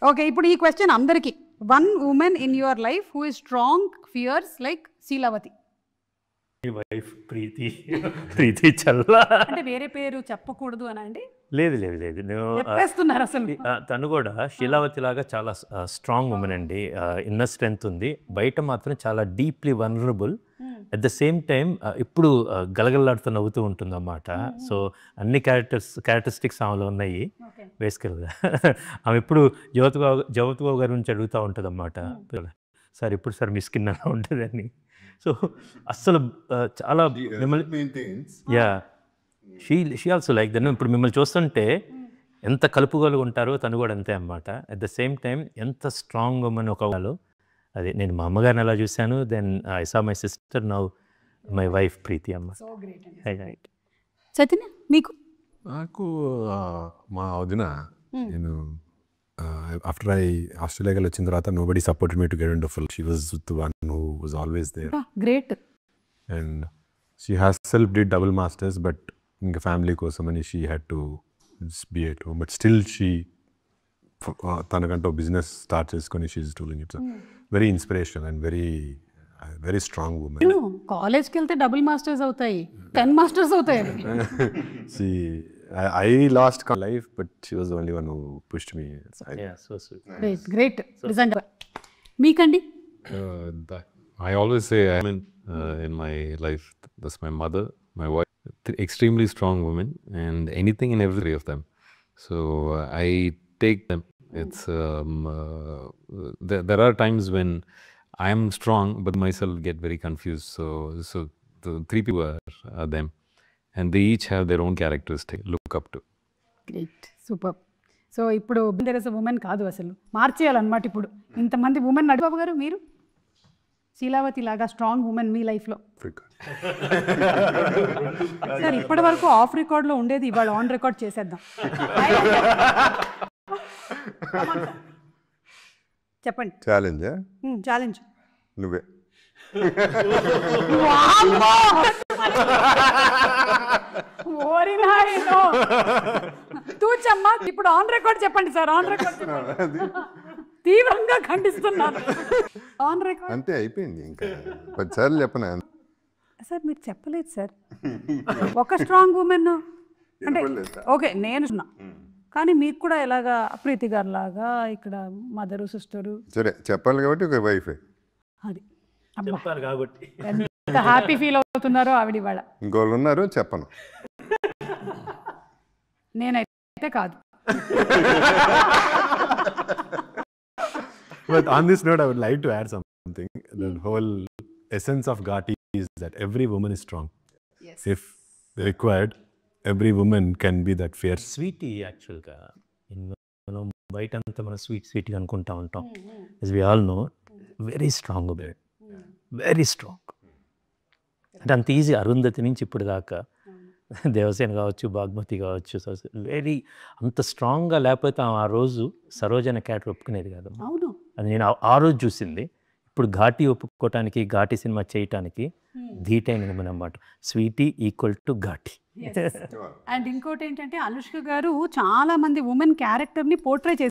Okay, ఇప్పుడు ఈ question అందరికి. One woman in your life who is strong, fierce like Sheelavathi. Wife Preethi. Preethi Challa. అంటే వేరే పేరు చెప్పకూడదు అని అండి? లేదు లేదు లేదు, చెప్పేస్తున్నారు అసలు. తను కూడా శీలావతి లాగా చాలా స్ట్రాంగ్ ఉమెన్ అండి. ఇన్నర్ స్ట్రెంగ్త్ ఉంది, బయట మాత్రం చాలా deeply vulnerable. At the same time ఇప్పుడు గలగలలాడుతూ నవ్వుతూ ఉంటుంది అన్నమాట. సో అన్ని క్యారెక్టరిస్టిక్స్ ఆమెలో ఉన్నాయి బేసికల్గా. ఆమె ఇప్పుడు జ్యోతిబాబు గారి నుంచి అడుగుతూ ఉంటుంది అన్నమాట, సార్ ఇప్పుడు సార్ మీ స్కిన్ అలా ఉంటుందని. సో అస్సలు చాలా మిమ్మల్ని, yeah she also like that. ఇప్పుడు మిమ్మల్ని చూస్తుంటే ఎంత కలుపుగోలుగా ఉంటారో తను కూడా అంతే అన్నమాట. అట్ ద సేమ్ టైం ఎంత స్ట్రాంగ్ ఉమెన్ ఒక వాళ్ళు. అది నేను మా అమ్మగారిని అలా చూశాను. Then I saw my sister, now my wife Preethi అమ్మ. చైతన్య మీకు? నాకు మా వదిన, నేను ఆఫ్టర్ ఆస్ట్రేలియాకి వచ్చిన తర్వాత nobody supported me to get into full. She was the one who was always there. Great. And she has self did double masters, but ఇంకా ఫ్యామిలీ కోసం అని she had to be at home. But still she తనకంటూ business start చేసుకొని she is doing it. Very inspiration and very strong women. కాలేజ్కి వెళ్తే double masters అవుతాయి, 10 masters అవుతాయి. I lost life, but she was the only one who pushed me. Yeah, so sweet. Great. మీకండి? I always say I'm in my life. That's my mother, my wife, extremely strong women, and anything and every of them. So I take them. It's there are times when I am strong, but myself get very confused. So the three people are them. And they each have their own characteristics look up to. Great, super. So ఇప్పుడు there is a woman కాదు, అసలు మార్చేయాలన్నమాట. ఇప్పుడు ఇంతమంది women బాబు గారు, మీరు శీలావతి లాగా strong women మీ లైఫ్లో? Sir ఇప్పటి వరకు ఆఫ్ రికార్డ్లో ఉండేది ఇవాళ ఆన్ రికార్డ్ చేసేద్దాం. చెప్పండి. ఛాలెంజ్ నువ్వే. తూచమ్మా, ఇప్పుడు ఆన్ రికార్డ్ చెప్పండి సార్. ఆన్ రికార్డ్ తీవ్రంగా ఖండిస్తున్నాను. ఆన్ రికార్డ్ అంతే అయిపోయింది. ఇంకా 10 సార్లు చెప్పనా సార్? మీరు చెప్పలేదు సార్. ఒక స్ట్రాంగ్ ఉమెన్ అంటే ఓకే, నేను కానీ మీకు కూడా ఎలాగా ప్రీతి గారు లాగా ఇక్కడ మదరు సిస్టరు సరే చెప్పాలి కాబట్టి ఒక వైఫే. అది చెప్పారు కాబట్టి ఎంత హ్యాపీ ఫీల్ అవుతున్నారో ఆవిడ ఇవాళ. ఇంకోళ్ళు ఉన్నారు చెప్పను. నేనైతే కాదు. But on this note, I would like to add something. The whole essence of Ghati is that every woman is strong. Yes. If required, every woman can be that fierce. Sweetie యాక్చువల్గా మనం బయట అంతా మనం స్వీట్గా అనుకుంటా ఉంటాం. as we all know, very strong bed, very strong. అంటే అంత ఈజీ. అరుంధతి నుంచి ఇప్పుడు దాకా దేవసేన కావచ్చు, బాగ్మతి కావచ్చు, వెరీ అంత స్ట్రాంగ్గా లేకపోతే ఆ రోజు సరోజన క్యారెక్టర్ ఒప్పుకునేది కాదు. అవును, అది నేను ఆ రోజు చూసింది. ఇప్పుడు ఘాటి ఒప్పుకోవటానికి, ఘాటి సినిమా చేయటానికి ధీటైన ఉమెన్ అన్నమాట. Sweetie equal to Ghaati. And ఇంకోటి ఏంటంటే అనుష్క గారు చాలా మంది ఉమెన్ క్యారెక్టర్ని పోర్ట్రే చేశారు.